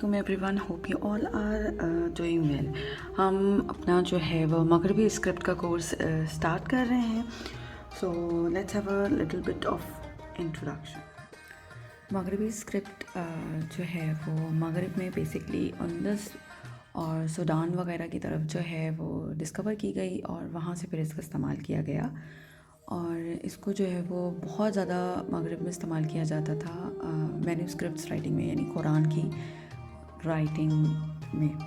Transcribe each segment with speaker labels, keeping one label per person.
Speaker 1: अस्सलामुअलैकुम everyone, hope you all are doing well. हम अपना जो है वो मगरबी स्क्रिप्ट का कोर्स स्टार्ट कर रहे हैं। So let's have a little bit of introduction. मगरबी स्क्रिप्ट जो है वो मगरब में बेसिकली अंदस और सूडान वगैरह की तरफ जो है वो डिस्कवर की गई और वहाँ से फिर इसका इस्तेमाल किया गया। और इसको जो है वो बहुत ज़्यादा मगरब में इस्तेमाल किया जाता था मैन्यूस्क्रिप्ट्स राइटिंग में, यानी कुरान की राइटिंग में।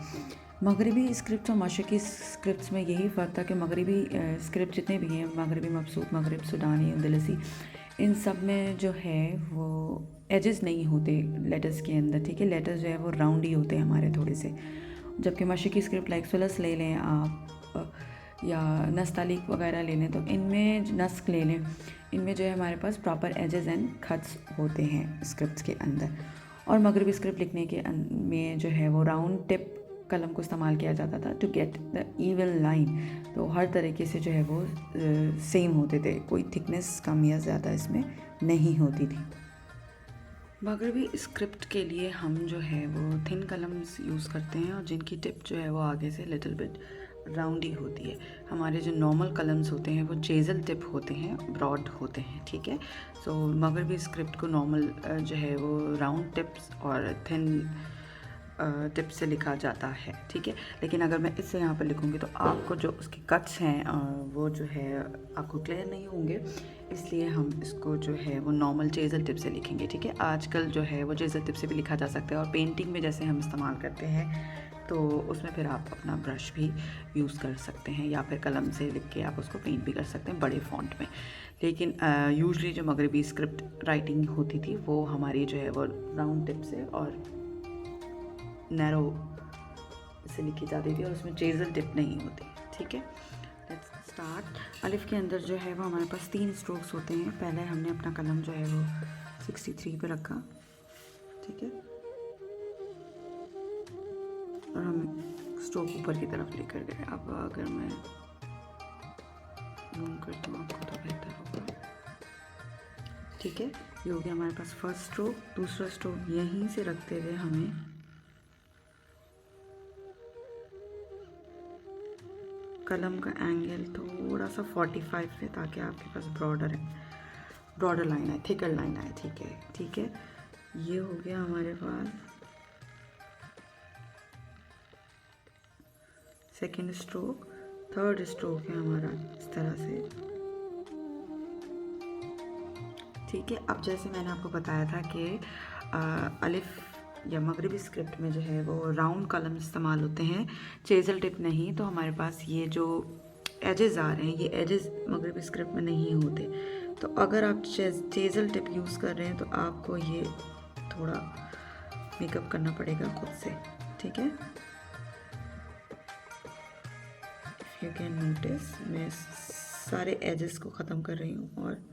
Speaker 1: मगरबी स्क्रिप्ट और मशरक़ी स्क्रिप्ट्स में यही फ़र्क था कि मगरबी स्क्रिप्ट जितने भी हैं, मगरबी मबसूत, मगरब सुडानी, अंदलसी, इन सब में जो है वो एजेस नहीं होते लेटर्स के अंदर। ठीक है, लेटर्स जो है वो राउंड ही होते हैं हमारे थोड़े से। जबकि मशरक़ी स्क्रिप्ट लाइक सुलस ले लें आप, या नस्तालिक वगैरह ले लें, तो इनमें नस्क ले लें, इनमें जो है हमारे पास प्रॉपर एजेस एंड खत्स होते हैं स्क्रिप्ट्स के अंदर। और मगरबी स्क्रिप्ट लिखने के में जो है वो राउंड टिप कलम को इस्तेमाल किया जाता था to get the even line. तो हर तरीके से जो है वो सेम होते थे, कोई थिकनेस कम या ज़्यादा इसमें नहीं होती थी। मगरबी स्क्रिप्ट के लिए हम जो है वो थिन कलम्स यूज़ करते हैं और जिनकी टिप जो है वो आगे से लिटिल बिट राउंड ही होती है। हमारे जो नॉर्मल कलम्स होते हैं वो चेजल टिप होते हैं, ब्रॉड होते हैं। ठीक है, सो मगरबी स्क्रिप्ट को नॉर्मल जो है वो राउंड टिप्स और थिन टिप से लिखा जाता है। ठीक है, लेकिन अगर मैं इससे यहाँ पर लिखूँगी तो आपको जो उसके कट्स हैं वो जो है आपको क्लियर नहीं होंगे, इसलिए हम इसको जो है वो नॉर्मल चेजल टिप से लिखेंगे। ठीक है, आजकल जो है वो चेजल टिप से भी लिखा जा सकता है और पेंटिंग में जैसे हम इस्तेमाल करते हैं तो उसमें फिर आप अपना ब्रश भी यूज़ कर सकते हैं या फिर कलम से लिख के आप उसको पेंट भी कर सकते हैं बड़े फॉन्ट में। लेकिन यूजुअली जो मगरबी स्क्रिप्ट राइटिंग होती थी वो हमारी जो है वो राउंड टिप से और नैरो से लिखी जाती थी और उसमें चेजल टिप नहीं होती। ठीक है, लेट्स स्टार्ट। अलिफ के अंदर जो है वो हमारे पास 3 स्ट्रोक्स होते हैं। पहले हमने अपना कलम जो है वो 63 पे रखा। ठीक है, और हम स्ट्रोक ऊपर की तरफ लेकर गए। अब अगर मैं जूम करती हूँ आपको तो बेहतर होगा। ठीक है, ये हो गया हमारे पास फर्स्ट स्ट्रोक। दूसरा स्ट्रोक यहीं से रखते हुए हमें कलम का एंगल थोड़ा सा 45 है ताकि आपके पास ब्रॉडर लाइन आए, थिकर लाइन आए। ठीक है, ठीक है, ये हो गया हमारे पास सेकेंड स्ट्रोक। थर्ड स्ट्रोक है हमारा इस तरह से। ठीक है, अब जैसे मैंने आपको बताया था कि अलिफ या मगरबी स्क्रिप्ट में जो है वो राउंड कलम इस्तेमाल होते हैं, चेजल टिप नहीं। तो हमारे पास ये जो एजेस आ रहे हैं, ये एजेस मगरबी स्क्रिप्ट में नहीं होते। तो अगर आप चेजल टिप यूज़ कर रहे हैं तो आपको ये थोड़ा मेकअप करना पड़ेगा खुद से। ठीक है, यू कैन नोटिस मैं सारे एजेस को ख़त्म कर रही हूँ और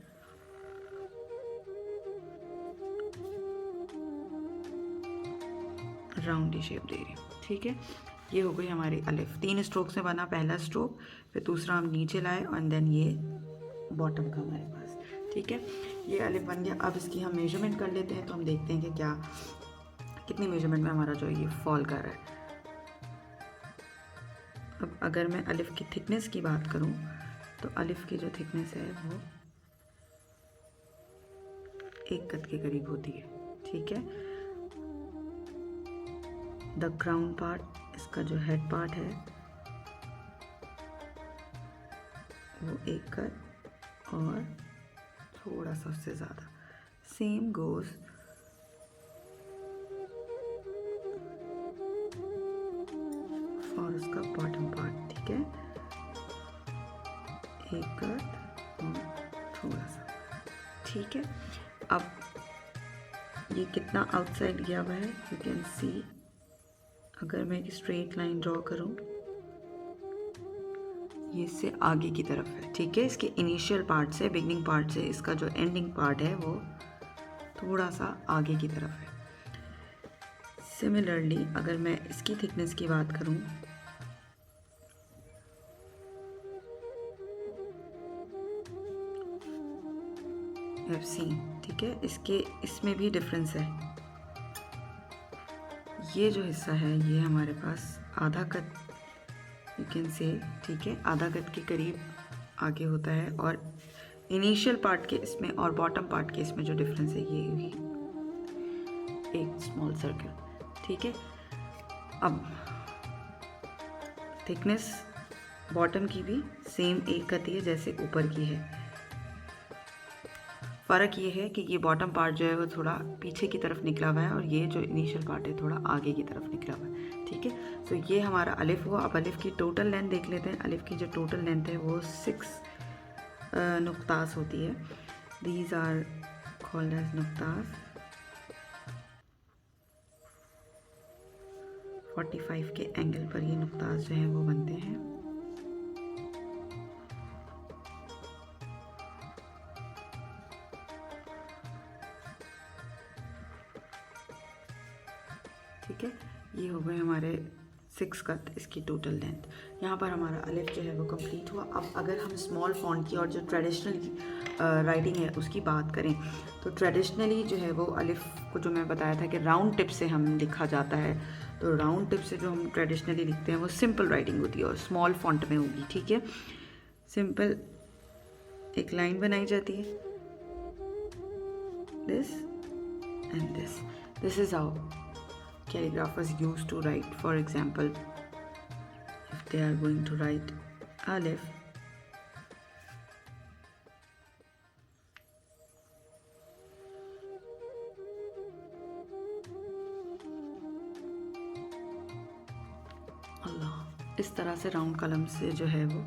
Speaker 1: राउंड शेप दे रही हूँ। ठीक है, ये हो गई हमारी अलिफ। 3 स्ट्रोक्स में बना पहला स्ट्रोक, फिर दूसरा हम नीचे लाए और देन ये बॉटम का हमारे पास। ठीक है, ये अलिफ बन गया। अब इसकी हम मेजरमेंट कर लेते हैं तो हम देखते हैं कि क्या कितनी मेजरमेंट में हमारा जो ये फॉल कर रहा है। अब अगर मैं अलिफ की थिकनेस की बात करूँ तो अलिफ की जो थिकनेस है वो 1 कद के करीब होती है। ठीक है, द क्राउन पार्ट, इसका जो हेड पार्ट है वो 1 कद और थोड़ा सा उससे ज़्यादा। सेम गोज और उसका बॉटम पार्ट। ठीक है, 1 कद और थोड़ा सा। ठीक है, अब ये कितना आउटसाइड गया हुआ है यू कैन सी। अगर मैं एक स्ट्रेट लाइन ड्रॉ करूं, ये इससे आगे की तरफ है। ठीक है, इसके इनिशियल पार्ट से, बिगनिंग पार्ट से इसका जो एंडिंग पार्ट है वो थोड़ा सा आगे की तरफ है। सिमिलरली अगर मैं इसकी थिकनेस की बात करूं, ठीक है, इसमें भी डिफरेंस है। ये जो हिस्सा है ये हमारे पास आधा कट, यू कैन से, ठीक है, आधा कट के करीब आगे होता है। और इनिशियल पार्ट के इसमें और बॉटम पार्ट के इसमें जो डिफरेंस है ये हुई एक स्मॉल सर्कल, ठीक है। अब थिकनेस बॉटम की भी सेम एक कती है जैसे ऊपर की है। फ़र्क ये है कि ये बॉटम पार्ट जो है वो थोड़ा पीछे की तरफ निकला हुआ है और ये जो इनिशियल पार्ट है थोड़ा आगे की तरफ निकला हुआ है, ठीक है। सो ये हमारा अलिफ हुआ। अब अलिफ की टोटल लेंथ देख लेते हैं। अलिफ की जो टोटल लेंथ है वो 6 नुक्तास होती है। दीज आर कॉल्ड एज नुक्तास। 45 के एंगल पर ये नुक्तास जो हैं वो बनते हैं। ठीक है, ये हो गए हमारे 6 कट, इसकी टोटल लेंथ। यहाँ पर हमारा अलिफ जो है वो कंप्लीट हुआ। अब अगर हम स्मॉल फॉन्ट की और जो ट्रेडिशनल राइटिंग है उसकी बात करें तो ट्रेडिशनली जो है वो अलिफ को जो मैं बताया था कि राउंड टिप से हम लिखा जाता है, तो राउंड टिप से जो हम ट्रेडिशनली लिखते हैं वो सिंपल राइटिंग होती है और स्मॉल फॉन्ट में होगी, ठीक है। सिंपल एक लाइन बनाई जाती है, this and this. This is how calligraphers used to write. For example, if they are going to write alif, अल्लाह, इस तरह से राउंड कलम से जो है वो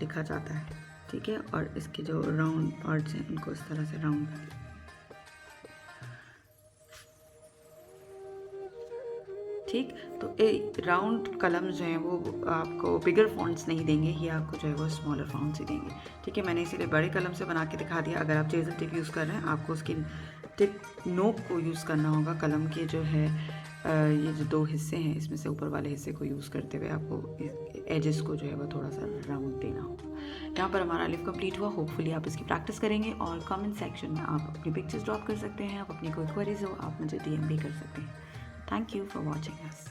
Speaker 1: लिखा जाता है, ठीक है। और इसके जो राउंड पार्ट्स हैं उनको इस तरह से राउंड, ठीक। तो राउंड कलम जो हैं वो आपको बिगर फॉन्ट्स नहीं देंगे, ये आपको जो है वो स्मॉलर फॉन्ट्स ही देंगे, ठीक है। मैंने इसीलिए बड़े कलम से बना के दिखा दिया। अगर आप चेजल टिप यूज़ कर रहे हैं आपको उसकी टिप नोक को यूज़ करना होगा। कलम के जो है ये जो 2 हिस्से हैं इसमें से ऊपर वाले हिस्से को यूज़ करते हुए आपको एजेस को जो है वो थोड़ा सा राउंड देना होगा। यहाँ पर हमारा अलिफ कंप्लीट हुआ। होपफुली आप इसकी प्रैक्टिस करेंगे और कमेंट सेक्शन में आप अपनी पिक्चर्स ड्रॉप कर सकते हैं। आप अपनी कोई क्वेरीज हो आप मुझे DM भी कर सकते हैं। Thank you for watching us.